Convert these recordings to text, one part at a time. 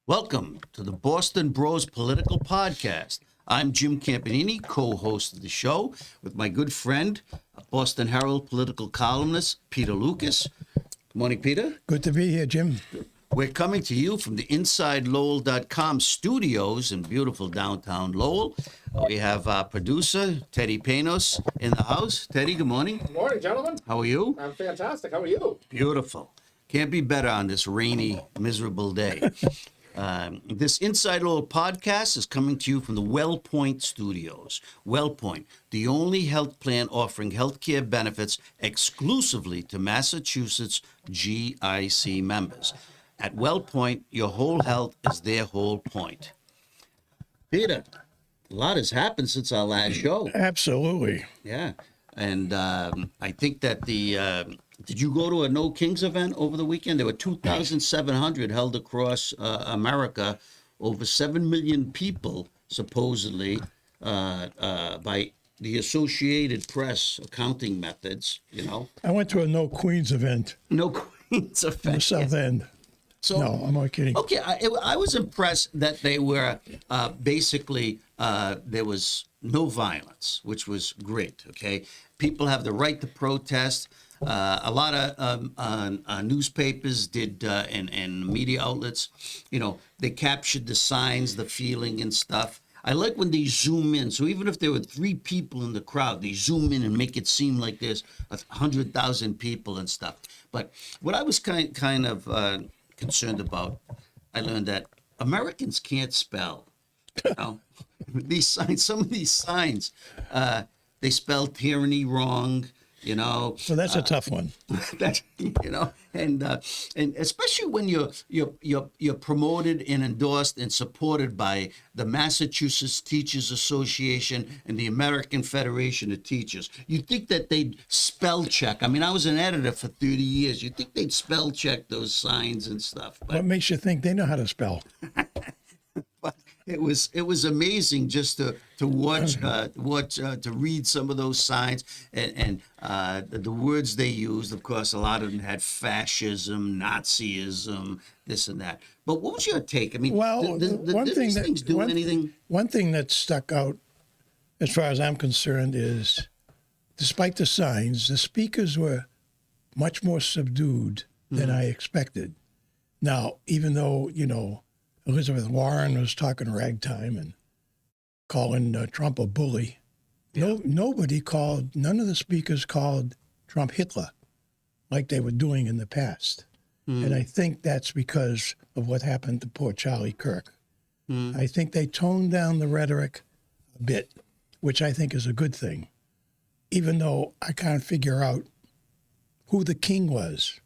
Welcome to the Boston Bros Political Podcast. I'm Jim Campanini, co-host of the show, with my good friend, Boston Herald political columnist, Peter Lucas. Good morning, Peter. Good to be here, Jim. We're coming to you from the InsideLowell.com studios in beautiful downtown Lowell. We have our producer, Teddy Panos, in the house. Teddy, good morning. Good morning, gentlemen. How are you? I'm fantastic. How are you? Beautiful. Can't be better on this rainy, miserable day. This Inside Lowell podcast is coming to you from the WellPoint Studios. WellPoint, the only health plan offering healthcare benefits exclusively to Massachusetts GIC members. At WellPoint, your whole health is their whole point. Peter, a lot has happened since our last show. Absolutely. Yeah. And I think that did you go to a No Kings event over the weekend? There were 2,700 held across America, over 7 million people, supposedly, by the Associated Press accounting methods, you know. I went to a No Queens event. No Queens event. In the South End. So, no, I'm not kidding. Okay, I was impressed that they were basically, there was no violence, which was great, okay? People have the right to protest. A lot of newspapers did, and media outlets, you know, they captured the signs, the feeling and stuff. I like when they zoom in. So even if there were 3 people in the crowd, they zoom in and make it seem like there's 100,000 people and stuff. But what I was kind of concerned about, I learned that Americans can't spell. You know, these signs, some of these signs, they spell tyranny wrong. You know, so that's a tough one. That, you know, and especially when you're promoted and endorsed and supported by the Massachusetts Teachers Association and the American Federation of Teachers, you think that they'd spell check. I mean, I was an editor for 30 years. You think they'd spell check those signs and stuff. But what makes you think they know how to spell? But it was amazing just to watch to read some of those signs and the words they used. Of course, a lot of them had fascism, Nazism, this and that. But what was your take? I mean, well, one thing that stuck out, as far as I'm concerned, is despite the signs, the speakers were much more subdued than I expected. Now, even though, you know, Elizabeth Warren was talking ragtime and calling Trump a bully. Yeah. None of the speakers called Trump Hitler like they were doing in the past. And I think that's because of what happened to poor Charlie Kirk. I think they toned down the rhetoric a bit, which I think is a good thing, even though I can't figure out who the king was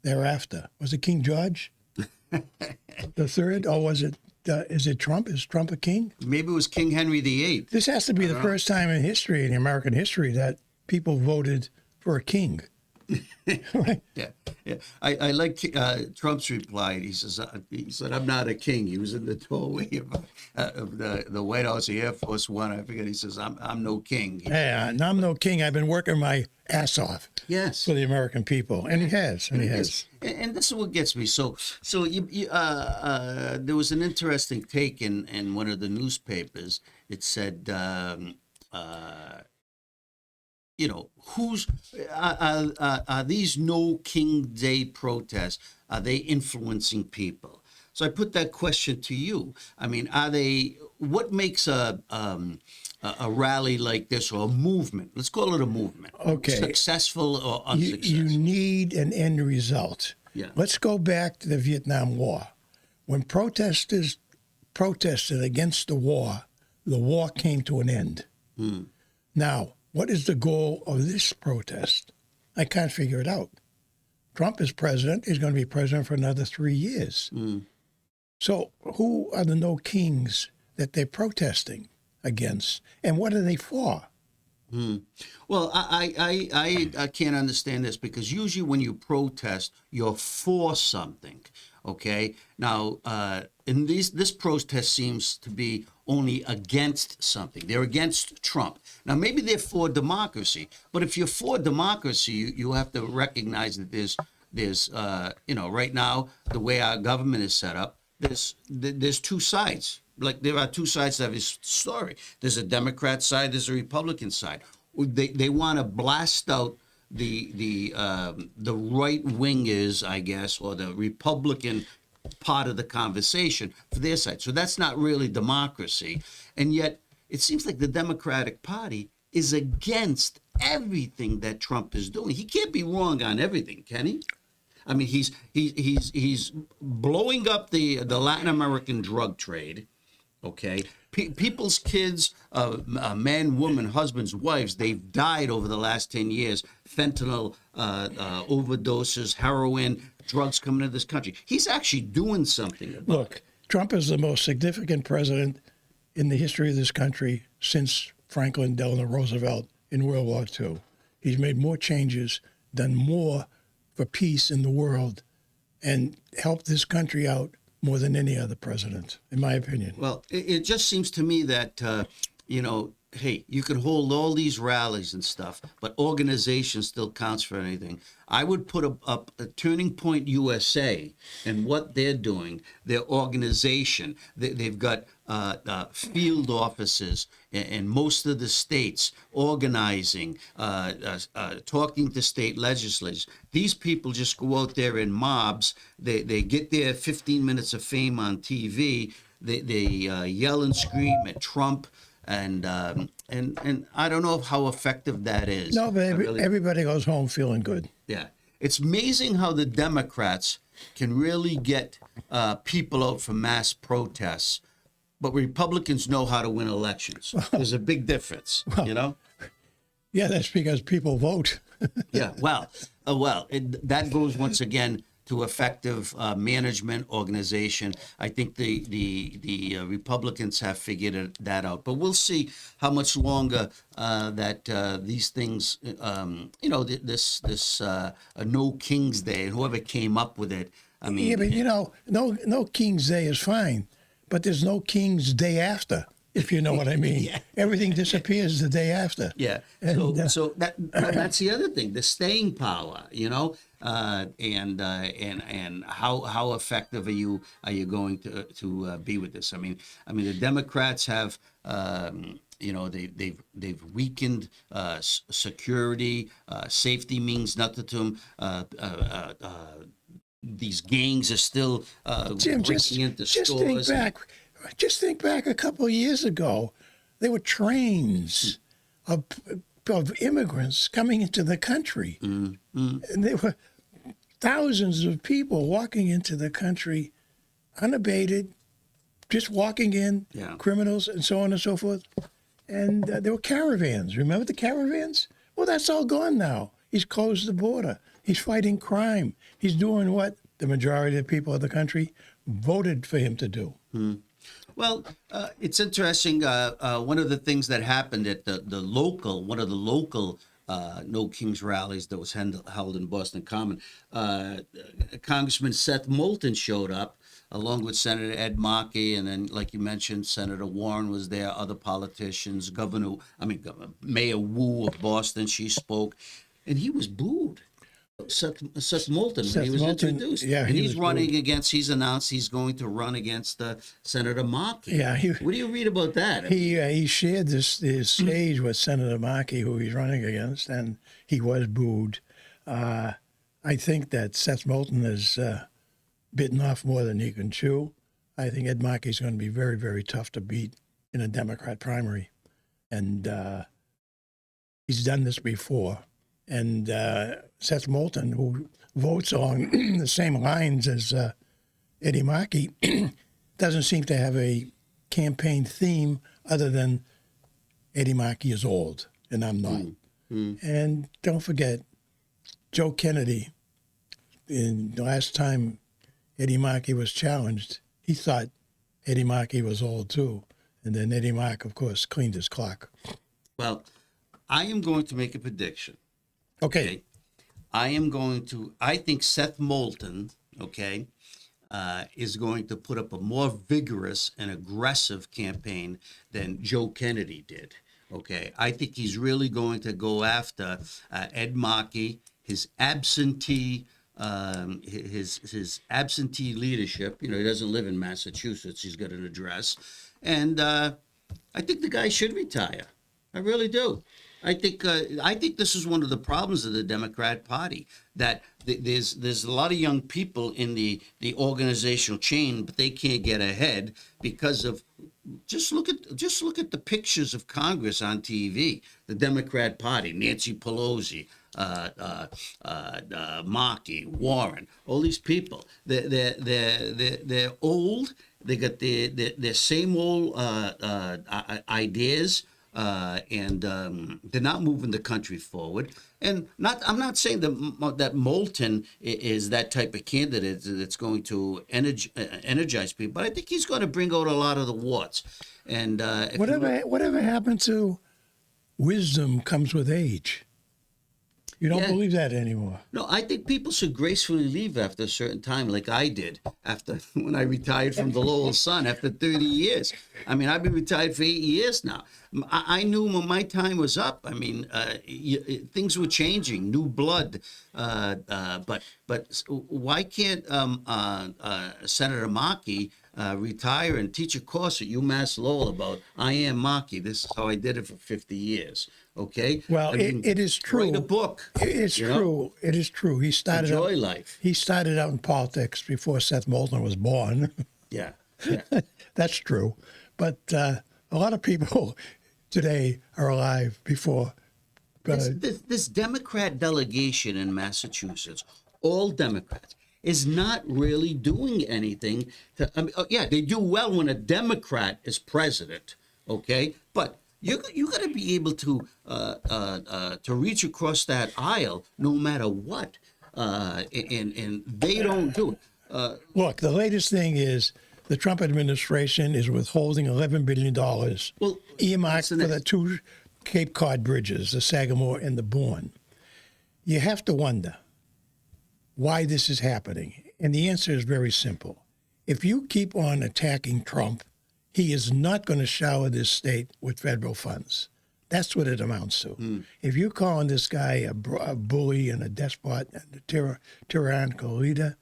thereafter. Was it King George? The third, or was it? Is it Trump? Is Trump a king? Maybe it was King Henry VIII. This has to be the first time in history, in American history, that people voted for a king. Right? Yeah. I like Trump's reply. He said, "I'm not a king." He was in the doorway of the White House, the Air Force One. I forget. He says, "I'm no king." Yeah, and I'm no king. I've been working my ass off. Yes, for the American people, and he has, and he has. And this is what gets me. So there was an interesting take in one of the newspapers. It said, you know, are these No King Day protests, are they influencing people? So I put that question to you. I mean, what makes a rally like this, or a movement, let's call it a movement, successful or unsuccessful? You need an end result. Yeah. Let's go back to the Vietnam War. When protesters protested against the war came to an end. Now, what is the goal of this protest? I can't figure it out. Trump is president. He's going to be president for another 3 years. So who are the no kings that they're protesting against? And what are they for? Well, I can't understand this, because usually when you protest, you're for something. Okay. Now, in this protest seems to be only against something. They're against Trump. Now, maybe they're for democracy, but if you're for democracy, you have to recognize that there's right now, the way our government is set up, there's two sides. Like there are two sides of his story. There's a Democrat side. There's a Republican side. They want to blast out the right wingers, I guess, or the Republican part of the conversation for their side. So that's not really democracy. And yet it seems like the Democratic Party is against everything that Trump is doing. He can't be wrong on everything, can he? I mean, he's blowing up the Latin American drug trade. Okay, people's kids, men, women, husbands, wives, they've died over the last 10 years. Fentanyl overdoses, heroin, drugs coming into this country. He's actually doing something about Look, Trump is the most significant president in the history of this country since Franklin Delano Roosevelt in World War II. He's made more changes, done more for peace in the world, and helped this country out more than any other president, in my opinion. Well, it just seems to me that, hey, you can hold all these rallies and stuff, but organization still counts for anything. I would put up a Turning Point USA and what they're doing, their organization. They've got field offices in most of the states, organizing, talking to state legislators. These people just go out there in mobs. They get their 15 minutes of fame on TV. They yell and scream at Trump. And I don't know how effective that is. No, but everybody goes home feeling good. Yeah. It's amazing how the Democrats can really get people out for mass protests, but Republicans know how to win elections. There's a big difference, you know? Yeah, that's because people vote. Yeah, well, that goes once again to effective management, organization. I think the Republicans have figured that out, but we'll see how much longer that these things, this No King's Day, and whoever came up with it. I mean, Yeah, but no King's Day is fine, but there's no King's Day after, if you know what I mean. Yeah. Everything disappears the day after. Yeah. And, So that's the other thing, the staying power, and how effective are you going to be with this? I mean the Democrats have they've weakened security. Safety means nothing to them. These gangs are still Jim, breaking into stores. Just think back a couple of years ago. There were trains of immigrants coming into the country. And there were thousands of people walking into the country unabated, just walking in, criminals and so on and so forth. And there were caravans. Remember the caravans? Well, that's all gone now. He's closed the border. He's fighting crime. He's doing what the majority of the people of the country voted for him to do. Well, it's interesting. One of the things that happened at one of the local No Kings rallies that was held in Boston Common, Congressman Seth Moulton showed up along with Senator Ed Markey, and then, like you mentioned, Senator Warren was there, other politicians, Mayor Wu of Boston, she spoke, and he was booed. Seth Moulton, when he was introduced. Yeah, and he's running booed. against, he's announced he's going to run against Senator Markey. Yeah, what do you read about that? He shared his stage with Senator Markey, who he's running against, and he was booed. I think that Seth Moulton has bitten off more than he can chew. I think Ed Markey's going to be very, very tough to beat in a Democrat primary. And he's done this before. And Seth Moulton, who votes along the same lines as Eddie Markey, doesn't seem to have a campaign theme other than Eddie Markey is old and I'm not. And don't forget, Joe Kennedy, in the last time Eddie Markey was challenged, he thought Eddie Markey was old too. And then Eddie Markey, of course, cleaned his clock. Well, I am going to make a prediction. Okay. I think Seth Moulton, is going to put up a more vigorous and aggressive campaign than Joe Kennedy did. Okay. I think he's really going to go after Ed Markey, his absentee his absentee leadership. You know, he doesn't live in Massachusetts. He's got an address, and I think the guy should retire. I really do. I think this is one of the problems of the Democrat Party, that there's a lot of young people in the organizational chain, but they can't get ahead because of just look at the pictures of Congress on TV. The Democrat Party, Nancy Pelosi, Markey, Warren, all these people. They're old. They got their same old ideas. And they're not moving the country forward. And I'm not saying that Moulton is that type of candidate that's going to energize people, but I think he's going to bring out a lot of the warts. And whatever happened to wisdom comes with age? You don't believe that anymore. No, I think people should gracefully leave after a certain time, like I did when I retired from the Lowell Sun after 30 years. I mean, I've been retired for 8 years now. I knew when my time was up. I mean, things were changing, new blood. But why can't Senator Markey retire and teach a course at UMass Lowell about I am Markey? This is how I did it for 50 years. Okay. Well, I mean, it is true. Write a book. It's true. It is true. He started Enjoy life. He started out in politics before Seth Moulton was born. Yeah. That's true. But a lot of people today are alive before. This Democrat delegation in Massachusetts, all Democrats, is not really doing anything. They do well when a Democrat is president, okay? But you got to be able to reach across that aisle no matter what, and they don't do it. Look, the latest thing is the Trump administration is withholding $11 billion earmarked for the two Cape Cod bridges, the Sagamore and the Bourne. You have to wonder why this is happening. And the answer is very simple. If you keep on attacking Trump, he is not going to shower this state with federal funds. That's what it amounts to. If you're calling this guy a bully and a despot and a tyrannical leader,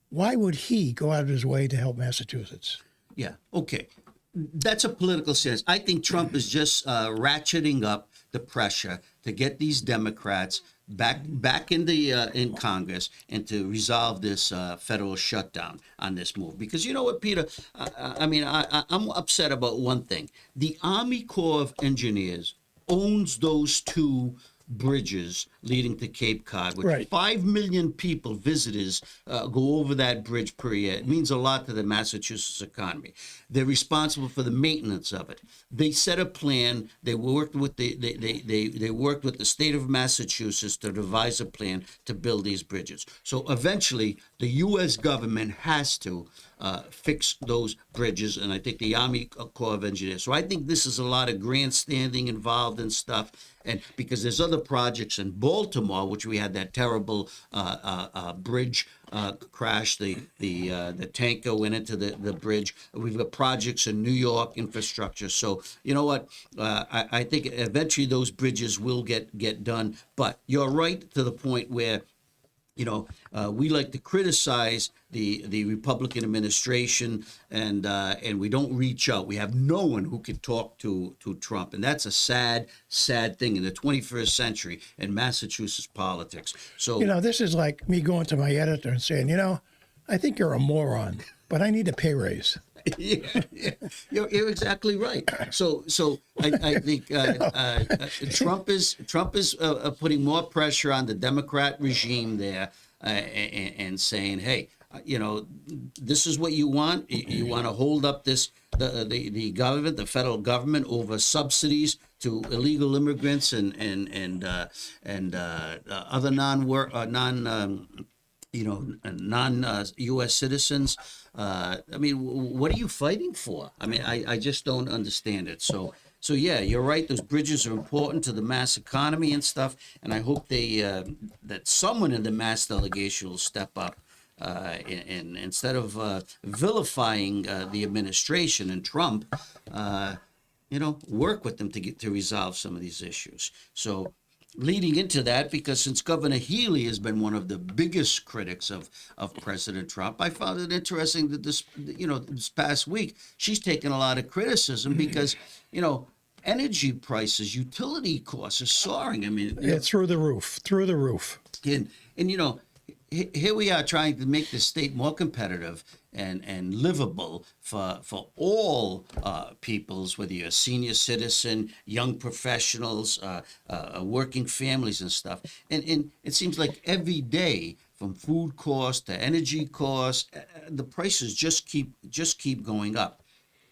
why would he go out of his way to help Massachusetts? Yeah, okay. That's a political sense. I think Trump is just ratcheting up the pressure to get these Democrats back in Congress and to resolve this federal shutdown on this move. Because you know what, Peter? I'm upset about one thing. The Army Corps of Engineers owns those two bridges leading to Cape Cod, which Right. 5 million visitors go over that bridge per year. It means a lot to the Massachusetts economy. They're responsible for the maintenance of it. They set a plan. They worked with they worked with the state of Massachusetts to devise a plan to build these bridges. So eventually, the U.S. government has to fix those bridges, and I think the Army Corps of Engineers. So I think this is a lot of grandstanding involved and stuff. And because there's other projects in Baltimore, which we had that terrible bridge crash, the tanker went into the bridge. We've got projects in New York, infrastructure. So you know what? I think eventually those bridges will get done. But you're right to the point where, you know, we like to criticize the Republican administration, and we don't reach out. We have no one who can talk to Trump, and that's a sad thing in the 21st century in Massachusetts politics. So You know, this is like me going to my editor and saying, you know, I think you're a moron, but I need a pay raise. yeah, you're exactly right. So I think Trump is putting more pressure on the Democrat regime there, and saying, hey, you know, this is what you want. You want to hold up the government, the federal government, over subsidies to illegal immigrants and other non-U.S. citizens. I mean, what are you fighting for? I mean, I just don't understand it. So yeah, you're right. Those bridges are important to the mass economy and stuff. And I hope that someone in the mass delegation will step up and instead of vilifying the administration and Trump, work with them to resolve some of these issues. So leading into that, because since Governor Healey has been one of the biggest critics of President Trump, I found it interesting that this past week she's taken a lot of criticism because energy prices, utility costs are soaring. I mean, It's through the roof. Here we are trying to make the state more competitive and livable for all peoples, whether you're a senior citizen, young professionals, working families and stuff. And it seems like every day, from food costs to energy costs, the prices just keep going up.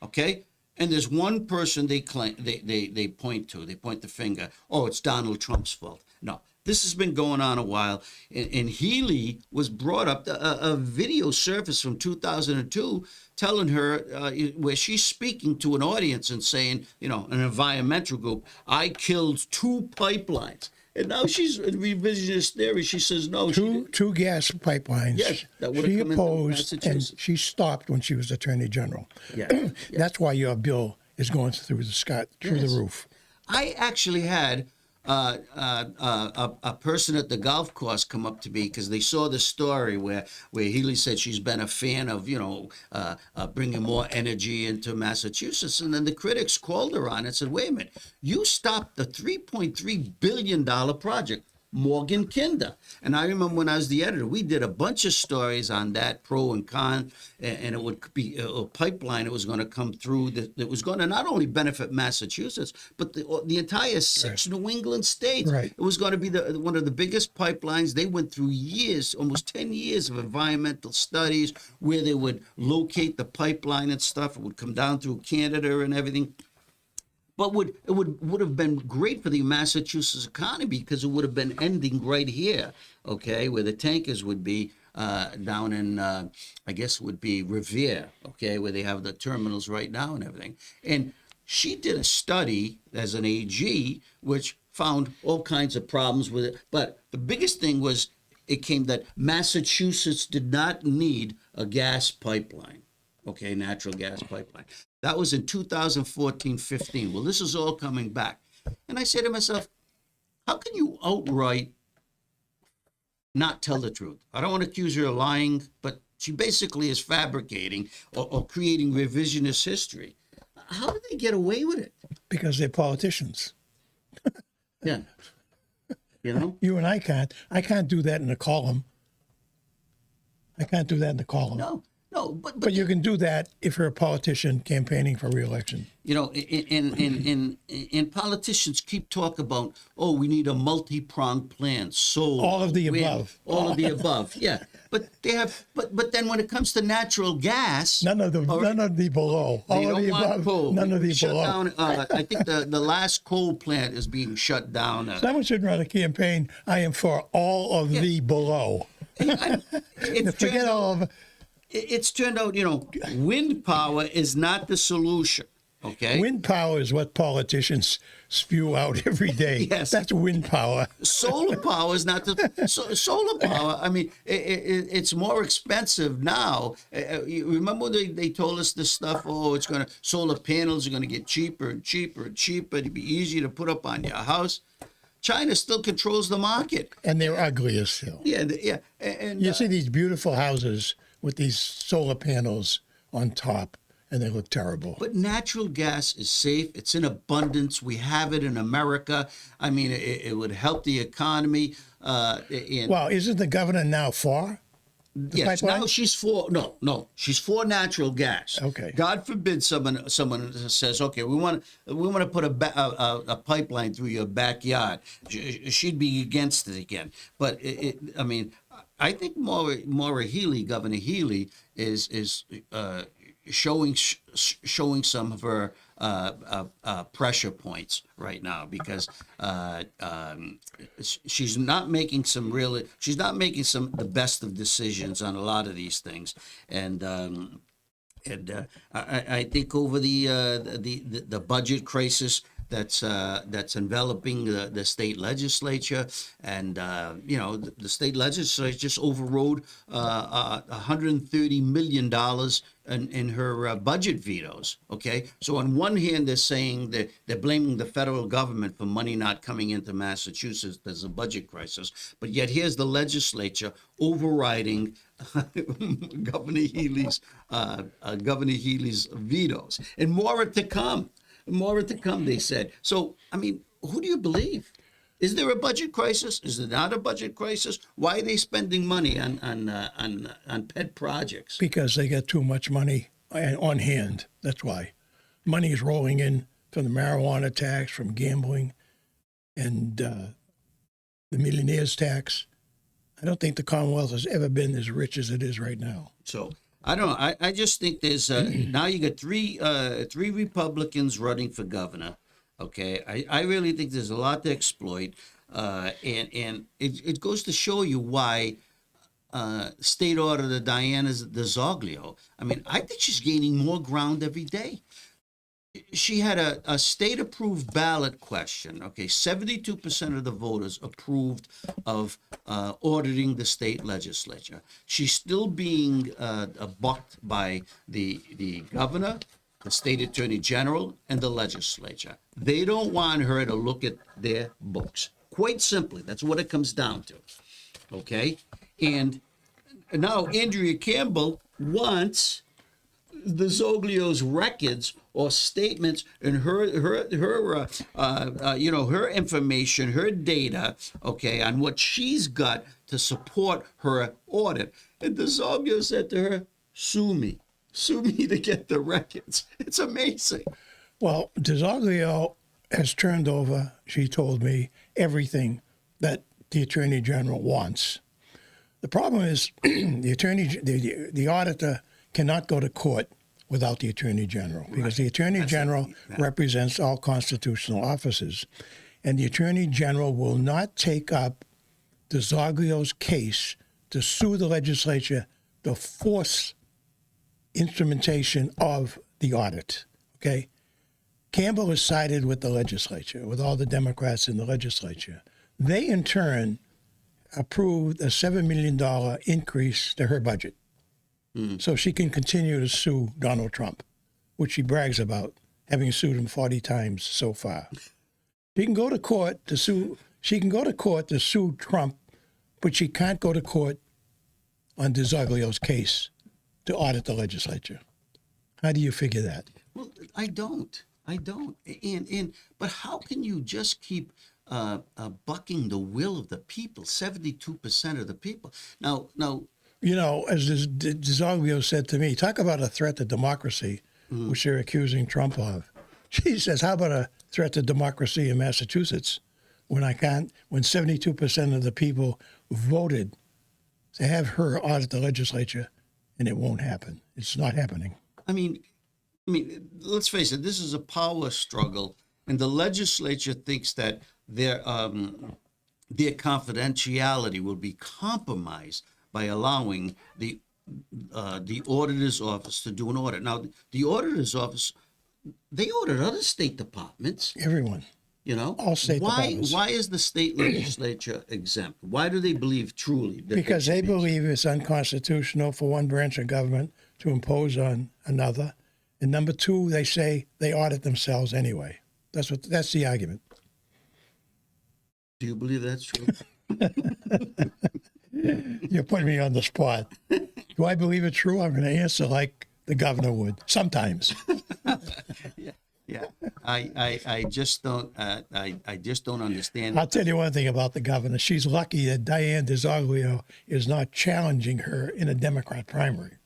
Okay? And there's one person they point the finger. Oh, it's Donald Trump's fault. No, this has been going on a while. And Healey was brought up, a video surfaced from 2002 telling her, where she's speaking to an audience and saying, an environmental group, I killed 2 pipelines. And now she's in revisionist theory. She says no. Two gas pipelines. Yes, that would have she come into opposed, and Massachusetts. she stopped when she was Attorney General. Yeah. That's why your bill is going through the roof. I actually had a person at the golf course come up to me because they saw the story where Healey said she's been a fan of bringing more energy into Massachusetts, and then the critics called her on it and said, "Wait a minute, you stopped the $3.3 billion project." Morgan Kinder. And I remember when I was the editor, we did a bunch of stories on that, pro and con, and it would be a pipeline that was going to come through that was going to not only benefit Massachusetts, but the entire 6 New England states. Right. It was going to be one of the biggest pipelines. They went through years, almost 10 years of environmental studies where they would locate the pipeline and stuff. It would come down through Canada and everything. But it would have been great for the Massachusetts economy because it would have been ending right here, okay, where the tankers would be down in, I guess it would be Revere, okay, where they have the terminals right now and everything. And she did a study as an AG, which found all kinds of problems with it. But the biggest thing was it came that Massachusetts did not need a gas pipeline. Okay, natural gas pipeline. That was in 2014-15. Well, this is all coming back. And I said to myself, how can you outright not tell the truth? I don't want to accuse her of lying, but she basically is fabricating or creating revisionist history. How do they get away with it? Because they're politicians. Yeah. You and I can't. I can't do that in a column. I can't do that in the column. No, but you can do that if you're a politician campaigning for re-election. And politicians keep talking about, we need a multi-pronged plan. Solar, all of the wind, above. All of the above. Yeah, but they have. But then when it comes to natural gas, none of the below. All of the above. Coal. None of the shut below. Down, I think the last coal plant is being shut down. Someone should run a campaign. I am for all of the below. Forget all of. It's turned out, wind power is not the solution. Okay. Wind power is what politicians spew out every day. Yes. That's wind power. Solar power is not solar power. I mean, it's more expensive now. You remember when they told us this stuff? Solar panels are going to get cheaper and cheaper and cheaper. It'd be easier to put up on your house. China still controls the market. And they're ugly as hell. Yeah. And you see these beautiful houses with these solar panels on top, and they look terrible. But natural gas is safe. It's in abundance. We have it in America. I mean, it would help the economy. Well, isn't the governor now for the yes, pipeline? now she's for she's for natural gas. Okay. God forbid someone says, okay, we want to put a pipeline through your backyard. She'd be against it again. But I think Maura Healey, Governor Healey, is showing some of her pressure points right now because she's not making the best of decisions on a lot of these things, and I think over the budget crisis, that's enveloping the state legislature, and the state legislature just overrode $130 million in her budget vetoes. Okay, so on one hand they're saying that they're blaming the federal government for money not coming into Massachusetts. There's a budget crisis, but yet here's the legislature overriding Governor Healey's vetoes, and more to come. More to come, they said. So, I mean, who do you believe? Is there a budget crisis? Is there not a budget crisis? Why are they spending money on pet projects? Because they got too much money on hand. That's why. Money is rolling in from the marijuana tax, from gambling, and the millionaire's tax. I don't think the Commonwealth has ever been as rich as it is right now. So I don't know. I just think there's now you got three Republicans running for governor. Okay, I really think there's a lot to exploit, and it goes to show you why State Auditor Diana 𝐉𝐢𝐦. I mean, I think she's gaining more ground every day. She had a state-approved ballot question. Okay, 72% of the voters approved of auditing the state legislature. She's still being bucked by the governor, the state attorney general, and the legislature. They don't want her to look at their books. Quite simply, that's what it comes down to. Okay, and now Andrea Campbell wants the 𝐂𝐚𝐦's records or statements and her information, her data, okay, on what she's got to support her audit. And the 𝐂𝐚𝐦 said to her, sue me to get the records. It's amazing. Well, 𝐷𝐉𝐢𝐦 has turned over, she told me, everything that the Attorney General wants. The problem is the auditor cannot go to court without the Attorney General, because the Attorney General represents all constitutional offices. And the Attorney General will not take up 𝐷𝐉𝐢𝐦's case to sue the legislature to force instrumentation of the audit. Okay? Campbell has sided with the legislature, with all the Democrats in the legislature. They, in turn, approved a $7 million increase to her budget. So she can continue to sue Donald Trump, which she brags about, having sued him 40 times so far. She can go to court to sue. She can go to court to sue Trump, but she can't go to court on 𝐷𝐉𝐢𝐦's case to audit the legislature. How do you figure that? Well, I don't. But how can you just keep bucking the will of the people? 72% of the people. Now. You know, as 𝐷𝐉𝐢𝐦 said to me, talk about a threat to democracy, which they're accusing Trump of. She says, how about a threat to democracy in Massachusetts when 72% of the people voted to have her audit the legislature, and it won't happen. It's not happening. I mean, let's face it, this is a power struggle, and the legislature thinks that their confidentiality will be compromised by allowing the auditor's office to do an audit. Now, the auditor's office, they audit other state departments. Everyone. You know, all state departments. Why is the state legislature exempt? Why do they believe truly that because they believe it's unconstitutional for one branch of government to impose on another, and number two, they say they audit themselves anyway. That's the argument. Do you believe that's true? You're putting me on the spot. Do I believe it's true? I'm going to answer like the governor would sometimes. Yeah. I just don't understand. I'll tell you one thing about the governor. She's lucky that Diana 𝐷𝐉𝐢𝐦 is not challenging her in a Democrat primary.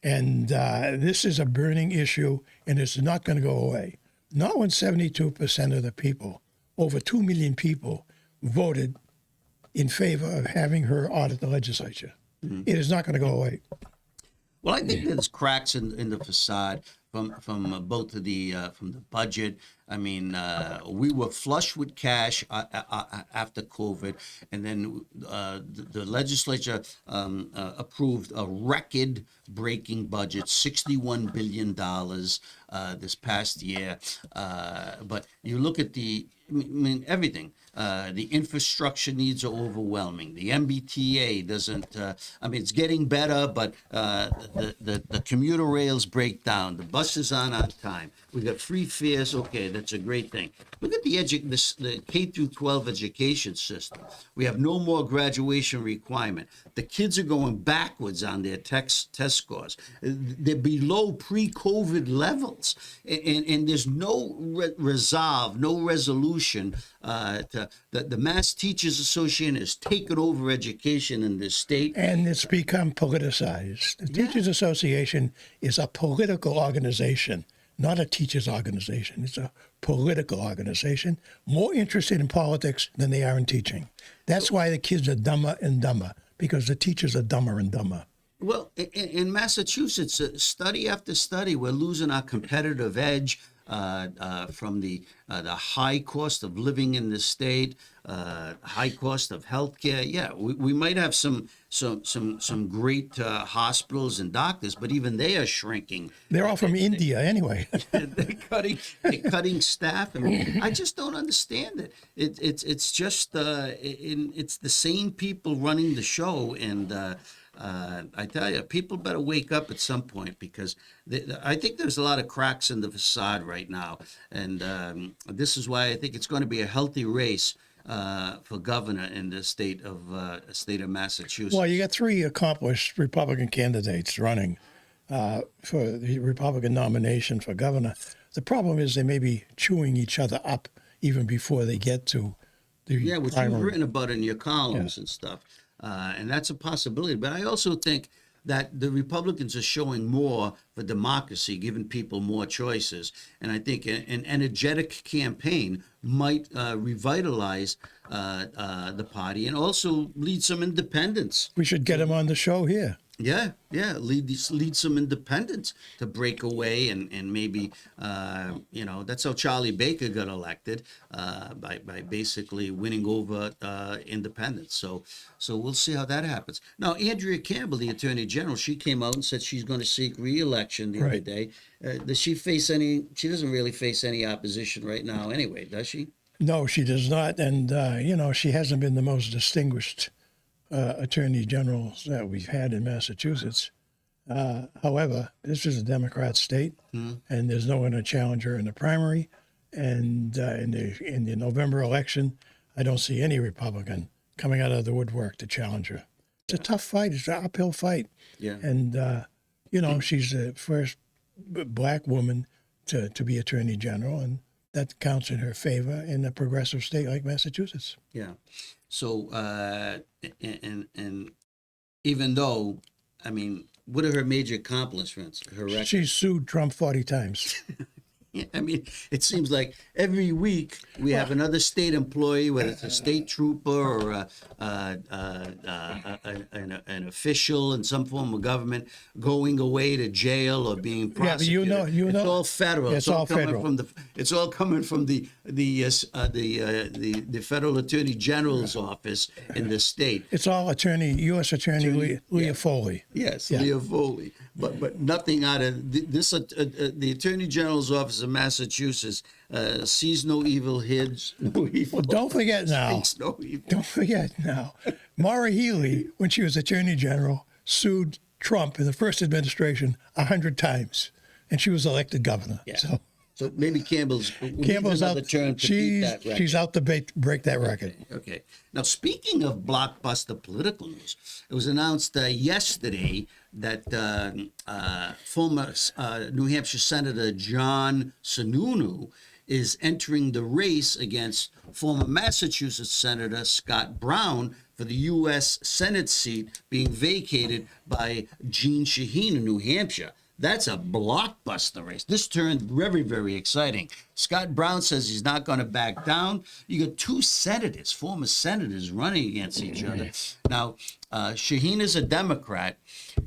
And this is a burning issue, and it's not going to go away. Not when 72% of the people, over 2 million people, voted in favor of having her audit the legislature. It is not going to go away. Well, I think there's cracks in the facade. both of the from the budget. I mean, we were flush with cash after COVID, and then the legislature approved a record-breaking budget, $61 billion this past year. But you look at everything. The infrastructure needs are overwhelming. The MBTA doesn't. It's getting better, but the commuter rails break down. The buses aren't on time. We got free fares. Okay, that's a great thing. Look at the K through 12 education system. We have no more graduation requirement. The kids are going backwards on their test scores. They're below pre-COVID levels, and there's no resolve, no resolution. The Mass Teachers Association has taken over education in this state. And it's become politicized. The Teachers Association is a political organization, not a teachers organization. It's a political organization, more interested in politics than they are in teaching. That's why the kids are dumber and dumber, because the teachers are dumber and dumber. Well, in Massachusetts, study after study, we're losing our competitive edge from the high cost of living in the state, high cost of healthcare. Yeah, we might have some great hospitals and doctors, but even they are shrinking. They're all from India anyway. They're cutting staff. I just don't understand it. It's just it's the same people running the show, and I tell you, people better wake up at some point, because I think there's a lot of cracks in the facade right now, and this is why I think it's going to be a healthy race for governor in the state of Massachusetts. Well, you got three accomplished Republican candidates running for the Republican nomination for governor. The problem is they may be chewing each other up even before they get to the which primary. you've written about in your columns and stuff. And that's a possibility. But I also think that the Republicans are showing more for democracy, giving people more choices. And I think an energetic campaign might revitalize the party and also lead some independents. We should get him on the show here. Yeah, lead some independents to break away and maybe that's how Charlie Baker got elected by basically winning over independents. So we'll see how that happens. Now, Andrea Campbell, the Attorney General, she came out and said she's going to seek re-election the other day. Does she face any? She doesn't really face any opposition right now, anyway, does she? No, she does not, and she hasn't been the most distinguished attorney generals that we've had in Massachusetts. However, this is a Democrat state, and there's no one to challenge her in the primary. And in the November election, I don't see any Republican coming out of the woodwork to challenge her. It's a tough fight. It's an uphill fight. Yeah. And she's the first black woman to be attorney general, and that counts in her favor in a progressive state like Massachusetts. Yeah. So, and even though, what are her major accomplishments? Her record? She's sued Trump 40 times. Yeah, it seems like every week we have another state employee, whether it's a state trooper or an official in some form of government, going away to jail or being prosecuted. Yeah, it's all federal. It's all coming federal. It's all coming from the federal attorney general's office in the state. It's all U.S. Attorney Leah Foley. Yes, Leah Foley. But nothing out of this. The Attorney General's office of Massachusetts sees no evil, hears no evil. Well, don't forget now. Thinks no evil. Don't forget now. Maura Healey, when she was Attorney General, sued Trump in the first administration 100 times, and she was elected governor. Yeah. So maybe Campbell's out. Term to beat that record. She's out to break that record. Okay. Now, speaking of blockbuster political news, it was announced yesterday that former New Hampshire Senator John Sununu is entering the race against former Massachusetts Senator Scott Brown for the U.S. Senate seat being vacated by Jeanne Shaheen in New Hampshire. That's a blockbuster race. This turned very, very exciting. Scott Brown says he's not going to back down. You got two senators, former senators, running against each other. Now, Shaheen is a Democrat,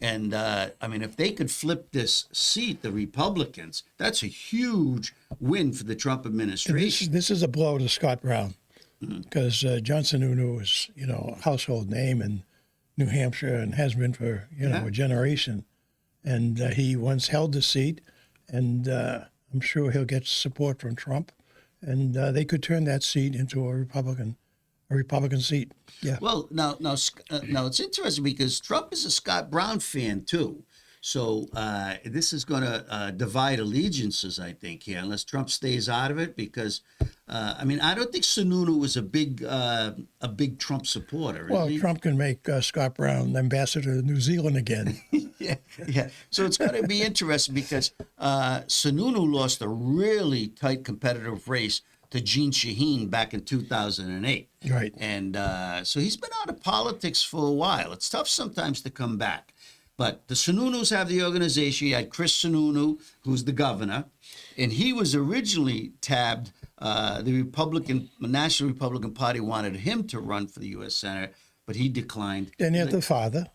and I mean, if they could flip this seat, the Republicans, that's a huge win for the Trump administration. This is a blow to Scott Brown, because John Sununu is, a household name in New Hampshire and has been for, a generation. And he once held the seat, and I'm sure he'll get support from Trump, and they could turn that seat into a Republican seat. Yeah. Well, now it's interesting because Trump is a Scott Brown fan too. So this is going to divide allegiances, I think, here, unless Trump stays out of it. Because I mean, I don't think Sununu was a big Trump supporter. Well, Trump can make Scott Brown ambassador to New Zealand again. yeah. So it's going to be interesting because Sununu lost a really tight competitive race to Jean Shaheen back in 2008. Right. And so he's been out of politics for a while. It's tough sometimes to come back. But the Sununus have the organization. You had Chris Sununu, who's the governor, and he was originally tabbed. The National Republican Party wanted him to run for the U.S. Senate, but he declined. Then you have the father.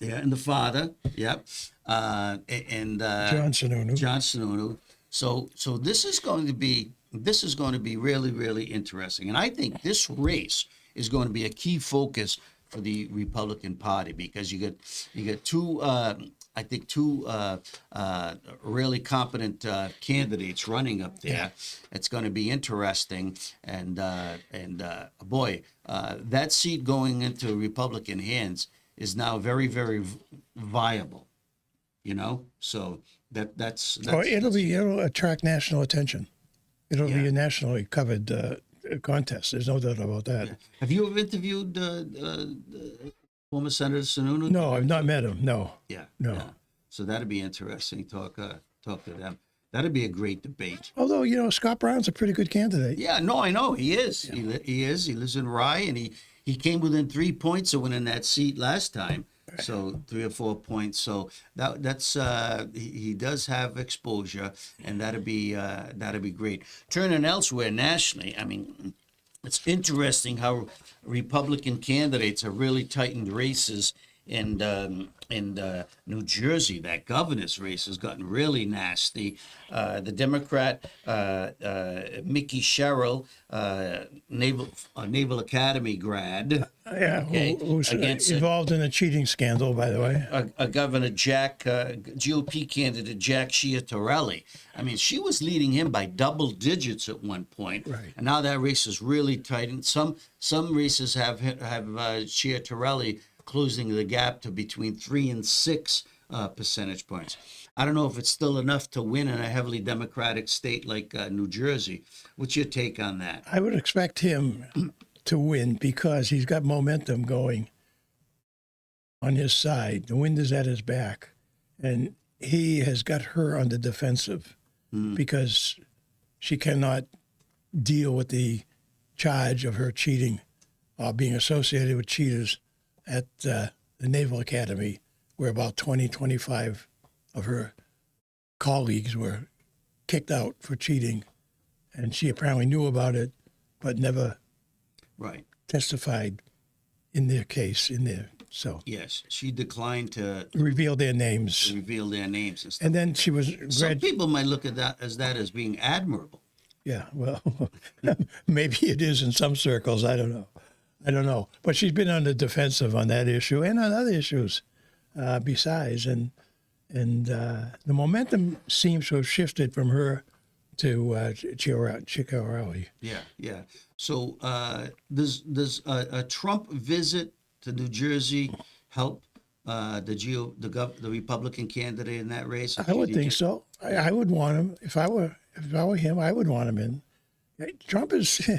Yeah, and the father. Yep. John Sununu. John Sununu. So this is going to be really, really interesting, and I think this race is going to be a key focus for the Republican Party, because you get two really competent candidates running up there. Yeah. It's going to be interesting, and boy, that seat going into Republican hands is now very, very viable. So that's it'll attract national attention. It'll be a nationally covered contest. There's no doubt about that. Yeah. Have you ever interviewed former Senator Sununu? No, I've not met him. No. Yeah. No. Yeah. So that'd be interesting. Talk to them. That'd be a great debate. Although Scott Brown's a pretty good candidate. Yeah. No, I know he is. Yeah. He is. He lives in Rye, and he came within 3 points of winning that seat last time. So 3 or 4 points. So that's he does have exposure, and that'd be great. Turning elsewhere nationally, I mean, it's interesting how Republican candidates have really tightened races in New Jersey. That governor's race has gotten really nasty. The Democrat Mickey Sherrill, Naval Academy grad, Who's involved in a cheating scandal, by the way. a Governor GOP candidate Jack Chiatarelli. I mean, she was leading him by double digits at one point, right. And now that race is really tightened. Some races have Chiatarelli closing the gap to between 3 and 6 percentage points. I don't know if it's still enough to win in a heavily Democratic state like New Jersey. What's your take on that? I would expect him to win because he's got momentum going on his side. The wind is at his back, and he has got her on the defensive because she cannot deal with the charge of her cheating or being associated with cheaters at the Naval Academy, where about 25 of her colleagues were kicked out for cheating. And she apparently knew about it, but never testified in their case, So yes, she declined to reveal their names. And stuff. And then she was... Some people might look at that as being admirable. Yeah, well, maybe it is in some circles. I don't know. But she's been on the defensive on that issue and on other issues besides. And the momentum seems to have shifted from her to Chiatarelli. Yeah. So does a Trump visit to New Jersey help the Republican candidate in that race? I would think so. I would want him if I were him. I would want him in. Trump is,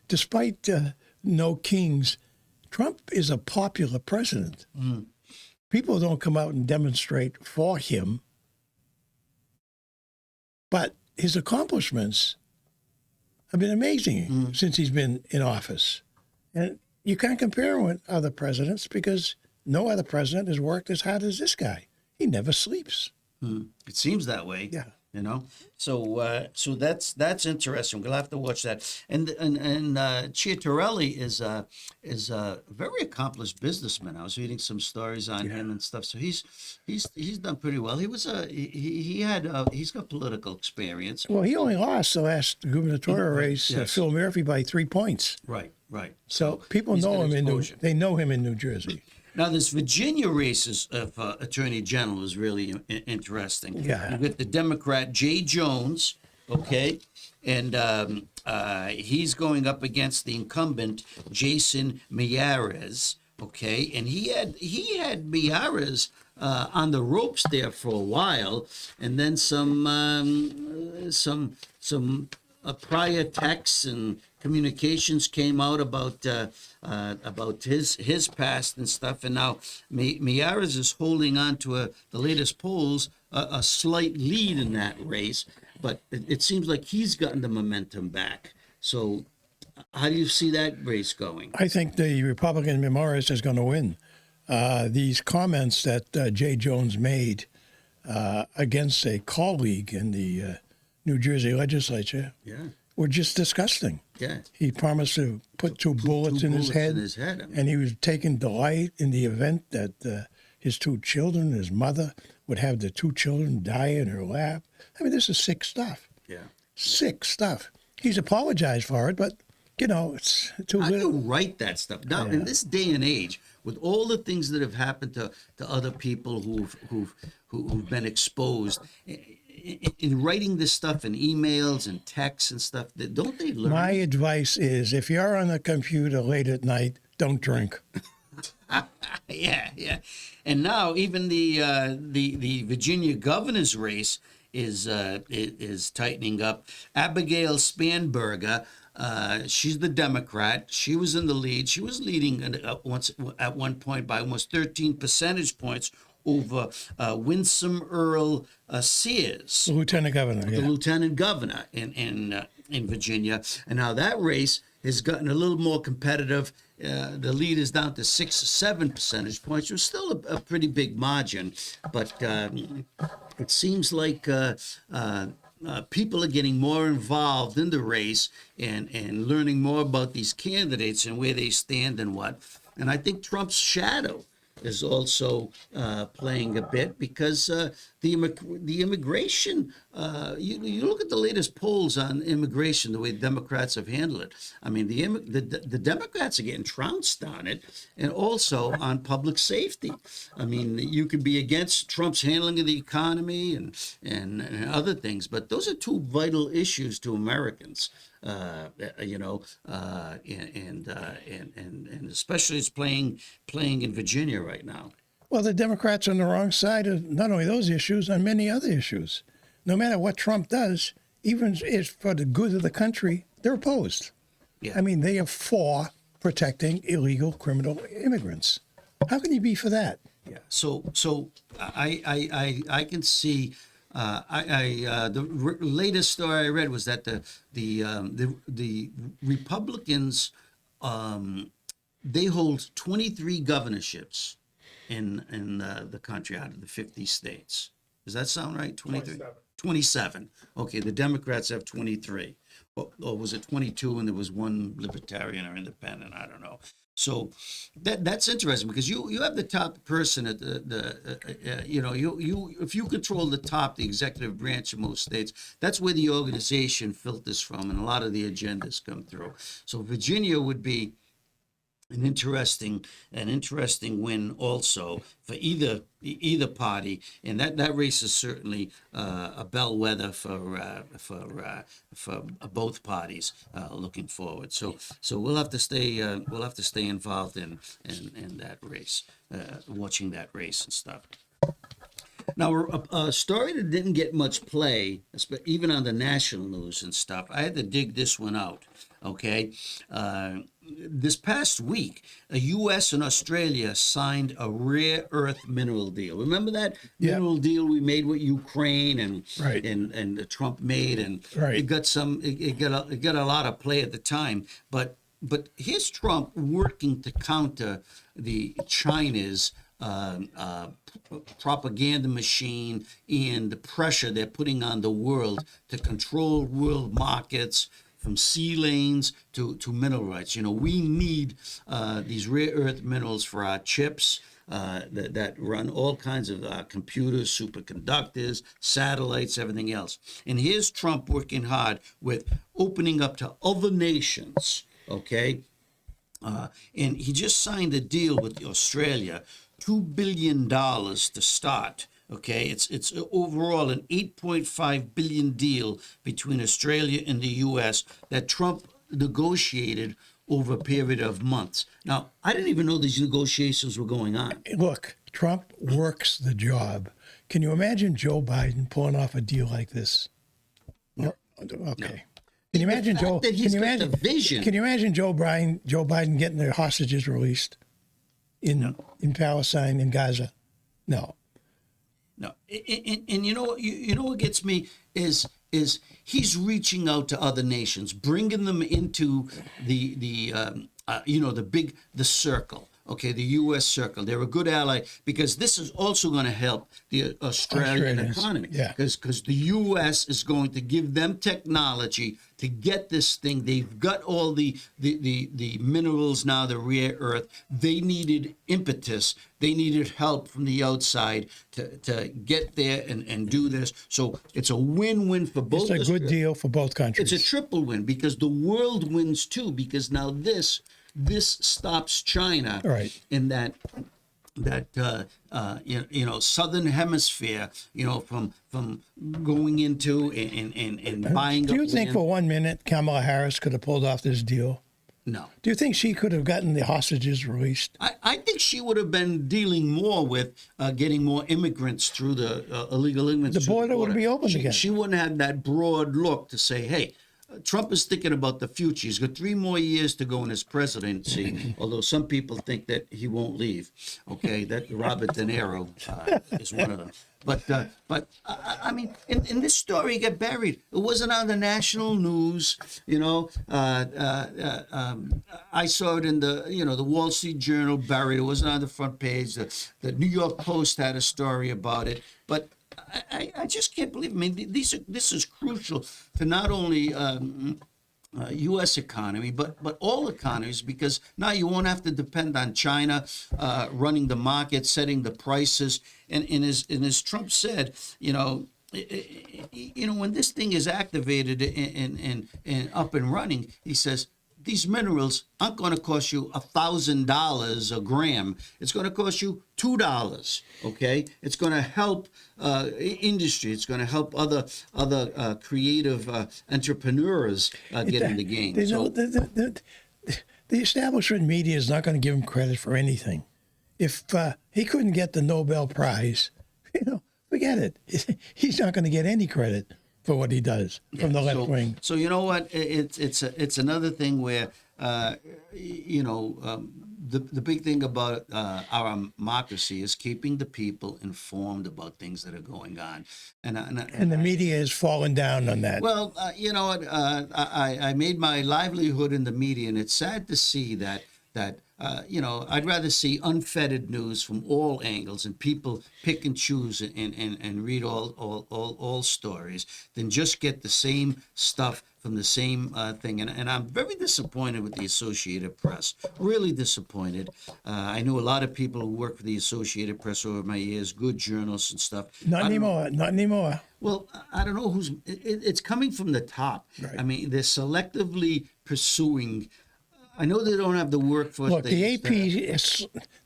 despite no kings, Trump is a popular president. People don't come out and demonstrate for him, but his accomplishments have been amazing since he's been in office. And you can't compare him with other presidents because no other president has worked as hard as this guy. He never sleeps. It seems that way. Yeah. You know, so that's interesting. We'll have to watch that. And Chiatarelli is a very accomplished businessman. I was reading some stories on him and stuff. So he's done pretty well. He's got political experience. Well, he only lost the last gubernatorial race, Phil Murphy, by 3 points. Right. So people he's know got him exposure. they know him in New Jersey. Now, this Virginia race of Attorney General is really interesting. Yeah. You get the Democrat Jay Jones, okay, and he's going up against the incumbent Jason Miyares, okay, and he had Miyares on the ropes there for a while, and then some prior texts and communications came out about his past and stuff, and now Miyares is holding on to the latest polls a slight lead in that race, but it seems like he's gotten the momentum back. So, how do you see that race going? I think the Republican Miyares is going to win. These comments that Jay Jones made against a colleague in the New Jersey legislature were just disgusting. Yeah. He promised to put two bullets in his head, and he was taking delight in the event that his 2 children, his mother, would have the 2 children die in her lap. I mean, this is sick stuff. Yeah. Sick stuff. He's apologized for it, but, it's too How do you little. write that stuff? Now, in this day and age, with all the things that have happened to other people who've been exposed, in writing this stuff in emails and texts and stuff, don't they learn? My advice is, if you're on the computer late at night, don't drink. Yeah. And now even the Virginia governor's race is tightening up. Abigail Spanberger, she's the Democrat. She was in the lead. She was leading at one point by almost 13 percentage points over Winsome Earl Sears, The lieutenant governor. the lieutenant governor in Virginia. And now that race has gotten a little more competitive. The lead is down to 6 or 7 percentage points, which is still a pretty big margin. But it seems like people are getting more involved in the race and learning more about these candidates and where they stand and what. And I think Trump's shadow is also playing a bit because the immigration. You look at the latest polls on immigration, the way Democrats have handled it. I mean, the Democrats are getting trounced on it, and also on public safety. I mean, you could be against Trump's handling of the economy and other things, but those are 2 vital issues to Americans. And especially it's playing in Virginia right now. Well, the Democrats are on the wrong side of not only those issues, on many other issues. No matter what Trump does, even if for the good of the country, they're opposed. Yeah. I mean, they are for protecting illegal criminal immigrants. How can you be for that? Yeah. So I can see. The latest story I read was that the Republicans they hold 23 governorships in the country out of the 50 states. Does that sound right? 23? 27. Okay, the Democrats have 23. Or was it 22 and there was one libertarian or independent? I don't know. So that's interesting because you have the top person at if you control the executive branch of most states, that's where the organization filters from and a lot of the agendas come through. So Virginia would be an interesting win also for either party, and that race is certainly a bellwether for both parties looking forward. So we'll have to stay involved in that race, watching that race and stuff. Now, a story that didn't get much play, even on the national news and stuff, I had to dig this one out, okay? This past week, the U.S. and Australia signed a rare earth mineral deal. Remember that mineral deal we made with Ukraine and Trump made, and it got a lot of play at the time. But here's Trump working to counter the China's propaganda machine and the pressure they're putting on the world to control world markets, from sea lanes to mineral rights. We need these rare earth minerals for our chips that run all kinds of computers, superconductors, satellites, everything else. And here's Trump working hard with opening up to other nations, okay? And he just signed a deal with Australia, $2 billion to start. Okay, it's overall an $8.5 billion deal between Australia and the U.S. that Trump negotiated over a period of months. Now, I didn't even know these negotiations were going on. Look, Trump works the job. Can you imagine Joe Biden pulling off a deal like this? No. Okay. No. Can you imagine Joe? Can you imagine? Can you imagine Joe Biden getting the hostages released in Palestine, in Gaza? No. No, and you know what gets me is he's reaching out to other nations, bringing them into the circle. Okay, the U.S. circle. They're a good ally because this is also going to help the Australian economy. Yeah. Because the U.S. is going to give them technology to get this thing. They've got all the minerals now, the rare earth. They needed impetus. They needed help from the outside to get there and do this. So it's a win-win for both. It's a good deal for both countries. It's a triple win because the world wins too, because now this stops China in that southern hemisphere, from going into and buying. Do you think for 1 minute Kamala Harris could have pulled off this deal? No. Do you think she could have gotten the hostages released? I think she would have been dealing more with getting more immigrants through the illegal immigrants. The border would be open again. She wouldn't have that broad look to say, hey, Trump is thinking about the future. He's got 3 more years to go in his presidency, although some people think that he won't leave. Okay, that Robert De Niro is one of them. But I mean, in this story, he got buried. It wasn't on the national news. I saw it in the Wall Street Journal, buried. It wasn't on the front page. The New York Post had a story about it. But I just can't believe. I mean, this is crucial to not only U.S. economy, but all economies, because now you won't have to depend on China running the market, setting the prices, and as Trump said, when this thing is activated and up and running, he says, these minerals aren't going to cost you $1,000 a gram. It's going to cost you $2. Okay, it's going to help industry. It's going to help other creative entrepreneurs get in the game. The establishment media is not going to give him credit for anything. If he couldn't get the Nobel Prize, forget it. He's not going to get any credit for what he does from the left wing. So you know what? It's another thing where the big thing about our democracy is keeping the people informed about things that are going on, and the media has fallen down on that. Well, you know what? I made my livelihood in the media, and it's sad to see that. I'd rather see unfettered news from all angles and people pick and choose and read all stories than just get the same stuff from the same thing. And I'm very disappointed with the Associated Press, really disappointed. I knew a lot of people who worked for the Associated Press over my years, good journalists and stuff. Not anymore. Well, I don't know it's coming from the top. Right. I mean, they're selectively pursuing. I know they don't have the workforce. Look, the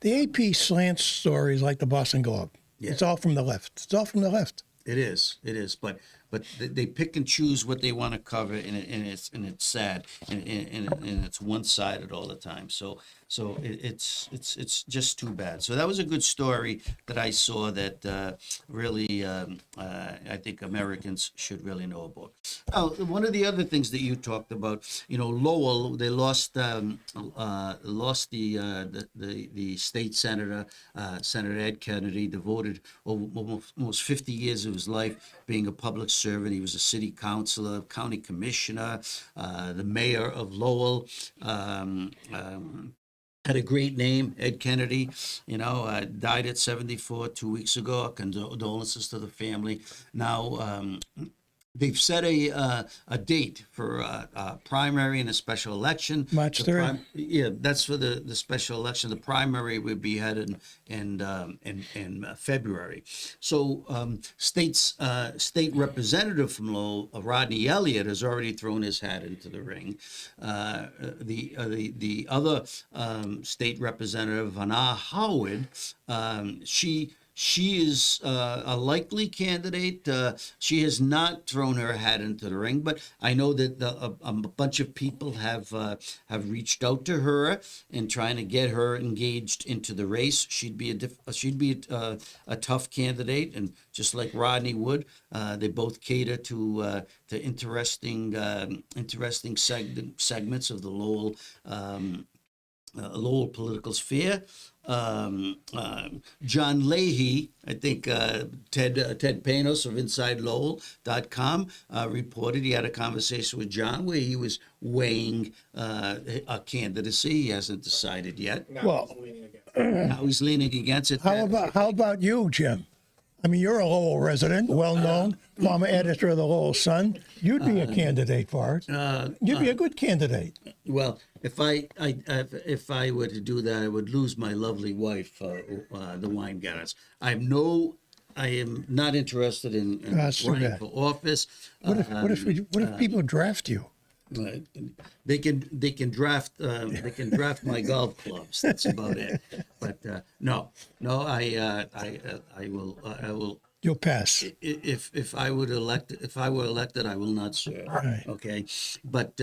AP slants stories like the Boston Globe. Yeah. It's all from the left. It is. But they pick and choose what they want to cover, and it's sad, and it's one-sided all the time. So it's just too bad. So that was a good story that I saw that really I think Americans should really know about. Oh, one of the other things that you talked about, Lowell, they lost the state senator, Senator Ed Kennedy, devoted almost 50 years of his life being a public servant. He was a city councilor, county commissioner, the mayor of Lowell. had a great name, Ed Kennedy, died at 74 2 weeks ago. Our condolences to the family. Now, they've set a date for a primary and a special election. March 3rd. Yeah, that's for the special election. The primary would be held in February. So state representative from Lowell, Rodney Elliott, has already thrown his hat into the ring. The other state representative, 𝐉𝐢𝐦 𝐂𝐚𝐦𝐻𝐿, she is a likely candidate. She has not thrown her hat into the ring, but I know that a bunch of people have reached out to her and trying to get her engaged into the race. She'd be a tough candidate, and just like Rodney Wood, they both cater to interesting segments of the Lowell political sphere. John Leahy, I think Ted Panos of InsideLowell.com reported he had a conversation with John where he was weighing a candidacy. He hasn't decided yet. Well, Now he's leaning against it. how about you, Jim? I mean, you're a Lowell resident, well-known, former editor of the Lowell Sun. You'd be a candidate for it. You'd be a good candidate. Well, if I were to do that, I would lose my lovely wife, the 𝐉𝐢𝐦 𝐂𝐚𝐦𝐻𝐿. I am not interested in That's too running bad. for office. What if people draft you? They can draft my golf clubs. That's about it. But no, I will. You'll pass. If I were elected, I will not serve. Right. Okay, but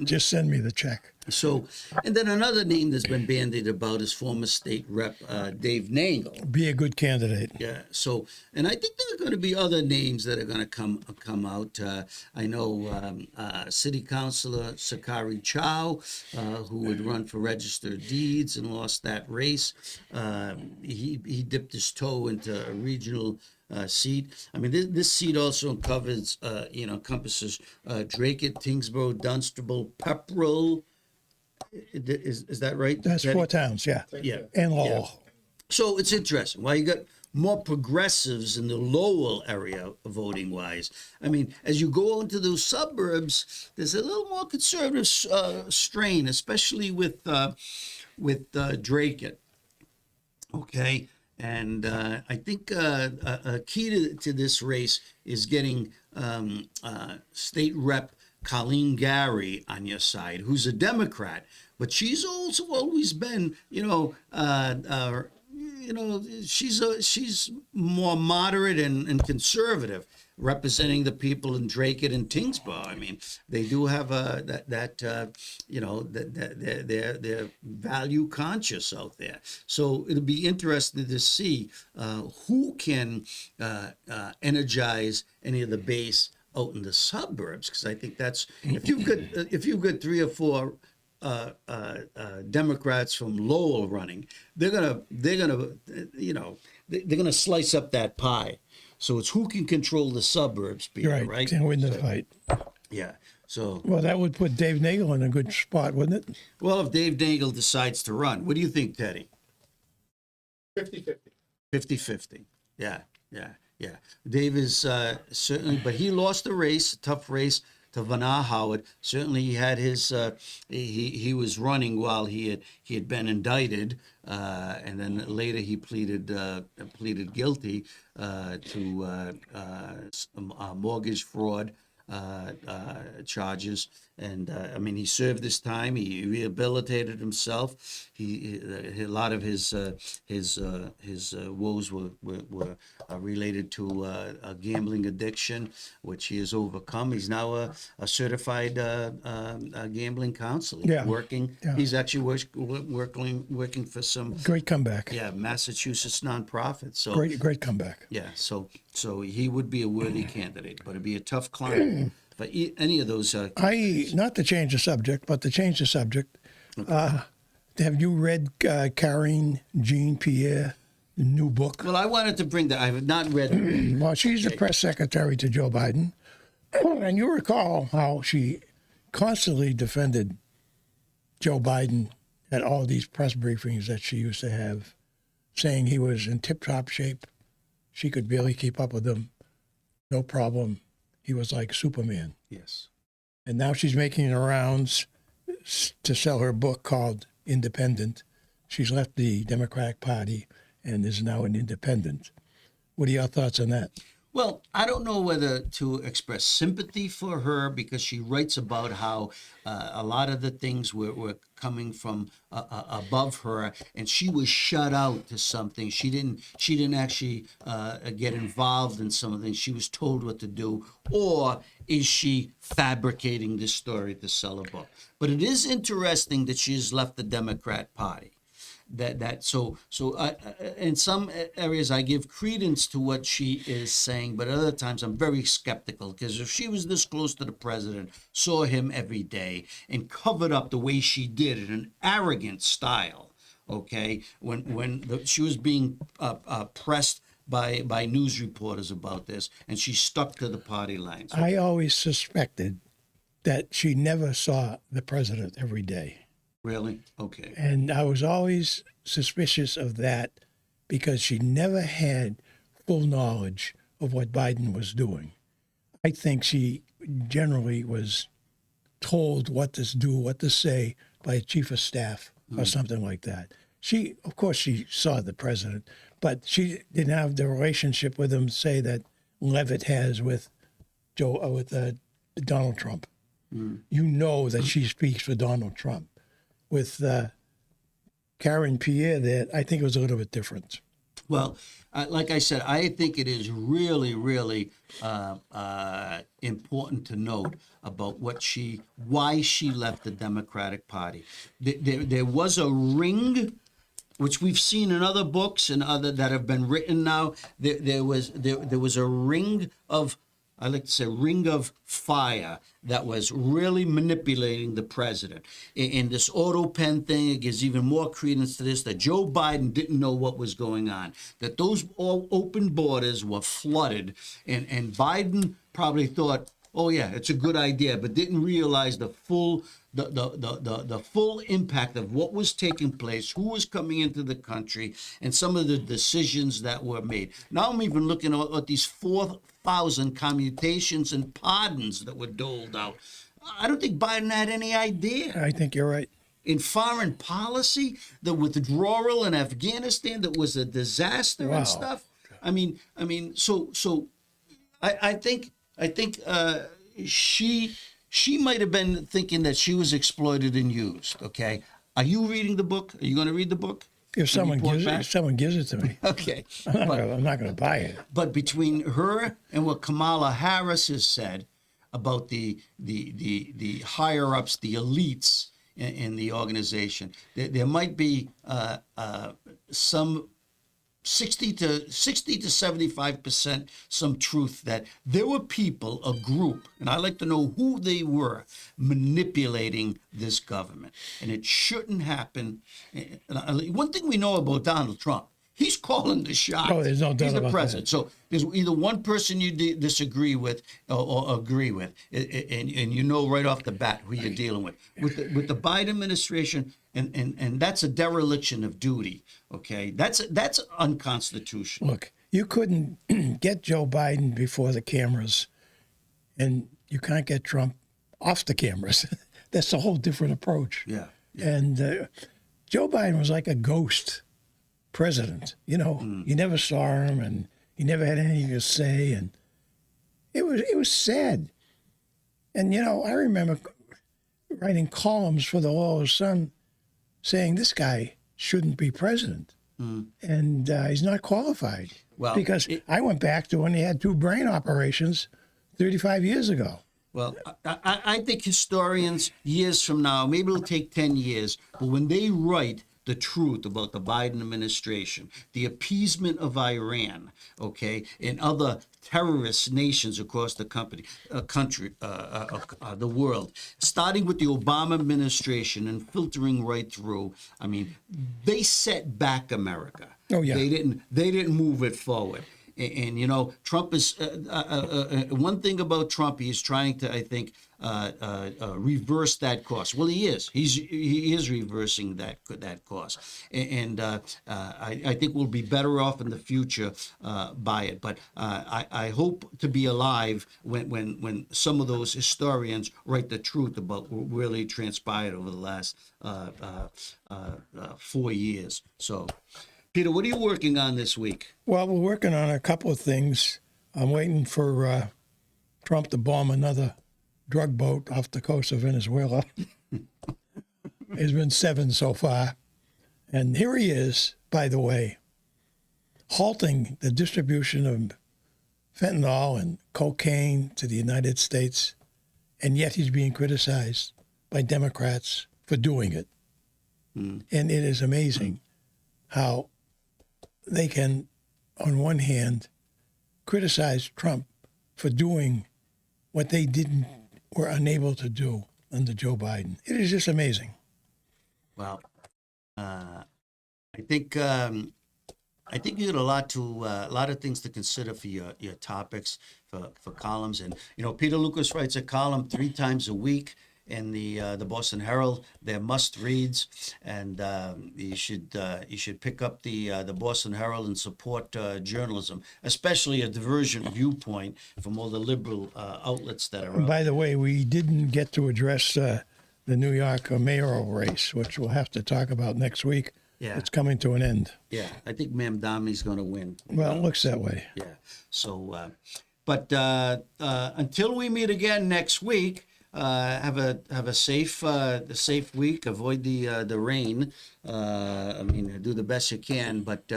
Just send me the check. so, and then another name that's been bandied about is former state rep Dave Nangle. Be a good candidate. Yeah. So, and I think there are going to be other names that are going to come out. I know City Councilor Sakari Chow, who would run for registered deeds and lost that race. He dipped his toe into a regional seat. I mean, this seat also encompasses Drake, Tingsboro, Dunstable, Pepperell. Is that right? That's Teddy? 4 towns, yeah. Yeah. And Lowell. So it's interesting. Well, you got more progressives in the Lowell area voting wise. I mean, as you go into those suburbs, there's a little more conservative strain, especially with Drake. Okay. And I think a key to this race is getting state rep Colleen Gary on your side, who's a Democrat, but she's also always been, she's more moderate and conservative, representing the people in Drake and Tingsboro. I mean, they do have they're value conscious out there. So it'll be interesting to see who can energize any of the base out in the suburbs, because I think that's if you've got 3 or 4 Democrats from Lowell running, they're gonna slice up that pie. So it's who can control the suburbs, Peter, right? Can win the fight. Yeah. So Well, that would put Dave Nagel in a good spot, wouldn't it? well, if Dave Nagel decides to run, what do you think, Teddy? 50-50. 50-50. Yeah. Dave is certainly, but he lost the race, a tough race to 𝐉𝐢𝐻𝐿. Certainly, he had his he was running while he had been indicted, and then later he pleaded guilty to mortgage fraud charges. And I mean, he served his time. He rehabilitated himself. A lot of his woes were related to a gambling addiction, which he has overcome. He's now a certified gambling counselor. Yeah. Working. Yeah. He's actually working for some Great comeback. Massachusetts nonprofit. So Great comeback. yeah, so he would be a worthy candidate, but it'd be a tough climb for any of those. Not to change the subject, but to change the subject, have you read Karine Jean-Pierre, the new book? Well, I wanted to bring that. I have not read it. Well, she's the press secretary to Joe Biden. And you recall how she constantly defended Joe Biden at all these press briefings that she used to have, saying he was in tip-top shape. She could barely keep up with him. No problem. He was like Superman. Yes. And now she's making the rounds to sell her book called Independent. She's left the Democratic Party and is now an independent. What are your thoughts on that? Well, I don't know whether to express sympathy for her because she writes about how a lot of the things were coming from above her, and she was shut out to something. She didn't actually get involved in some of the things. She was told what to do, or is she fabricating this story to sell a book? But it is interesting that she has left the Democrat Party. So in some areas I give credence to what she is saying, but other times I'm very skeptical, because if she was this close to the president, saw him every day, and covered up the way she did in an arrogant style, okay, when she was being pressed by news reporters about this, and she stuck to the party lines. I always suspected that she never saw the president every day. Really? Okay. And I was always suspicious of that because she never had full knowledge of what Biden was doing. I think she generally was told what to do, what to say by a chief of staff or something like that. Of course, she saw the president, but she didn't have the relationship with him, say, that Levitt has with Donald Trump. You know that she speaks for Donald Trump. With Karen Pierre, that I think it was a little bit different. Well, like I said, I think it is really, really important to note about why she left the Democratic Party. There was a ring, which we've seen in other books and other that have been written now. There was a ring of, I like to say, ring of fire that was really manipulating the president. In this auto pen thing, it gives even more credence to this, that Joe Biden didn't know what was going on, that those all open borders were flooded, and Biden probably thought, oh yeah, it's a good idea, but didn't realize the full impact of what was taking place, who was coming into the country, and some of the decisions that were made. Now I'm even looking at these 4,000 commutations and pardons that were doled out. I don't think Biden had any idea. I think you're right. In foreign policy, the withdrawal in Afghanistan, that was a disaster. Wow. And stuff. I mean, so I think she might have been thinking that she was exploited and used. Okay, are you reading the book? Are you going to read the book? If someone gives it to me, Okay, I'm not going to buy it. but between her and what Kamala Harris has said about the higher ups, the elites in the organization, there might be some 60 to 75% some truth that there were people, a group, and I like to know who they were, manipulating this government, and it shouldn't happen. One thing we know about Donald Trump, he's calling the shots. Oh, there's no doubt He's the about president. that. So there's either one person you disagree with or agree with, and you know right off the bat who you're dealing with. With the Biden administration, and that's a dereliction of duty. Okay, that's unconstitutional. Look, you couldn't get Joe Biden before the cameras, and you can't get Trump off the cameras. That's a whole different approach. Yeah. And Joe Biden was like a ghost president. You know, you never saw him, and he never had anything to say, and it was sad. And you know, I remember writing columns for the Lowell Sun saying this guy shouldn't be president, and he's not qualified. Well, because I went back to when he had 2 brain operations 35 years ago. Well, I think historians, years from now, maybe it'll take 10 years, but when they write the truth about the Biden administration, the appeasement of Iran, okay, and other terrorist nations across the the world, starting with the Obama administration and filtering right through. I mean, they set back America. Oh yeah. They didn't move it forward. And you know, Trump is one thing about Trump. He is trying to, I think, reverse that course. Well, he is. He is reversing that course, and I think we'll be better off in the future by it. But I hope to be alive when some of those historians write the truth about what really transpired over the last 4 years. So, Peter, what are you working on this week? Well, we're working on a couple of things. I'm waiting for Trump to bomb another drug boat off the coast of Venezuela. There's been 7 so far. And here he is, by the way, halting the distribution of fentanyl and cocaine to the United States, and yet he's being criticized by Democrats for doing it. And it is amazing how they can, on one hand, criticize Trump for doing what they were unable to do under Joe Biden. It is just amazing. Well, I think you had a lot of things to consider for your topics for columns, and you know, Peter Lucas writes a column 3 times a week in the Boston Herald. They're must reads, and you should pick up the Boston Herald and support journalism, especially a divergent viewpoint from all the liberal outlets that are. And by the way, we didn't get to address the New York mayoral race, which we'll have to talk about next week. Yeah. It's coming to an end. Yeah, I think Ma'am Dami's going to win. Well, it looks that way. Yeah. So, but until we meet again next week, have a safe week. Avoid the rain. I mean, do the best you can. But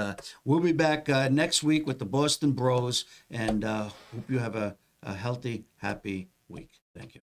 we'll be back next week with the Boston Bros, and hope you have a healthy, happy week. Thank you.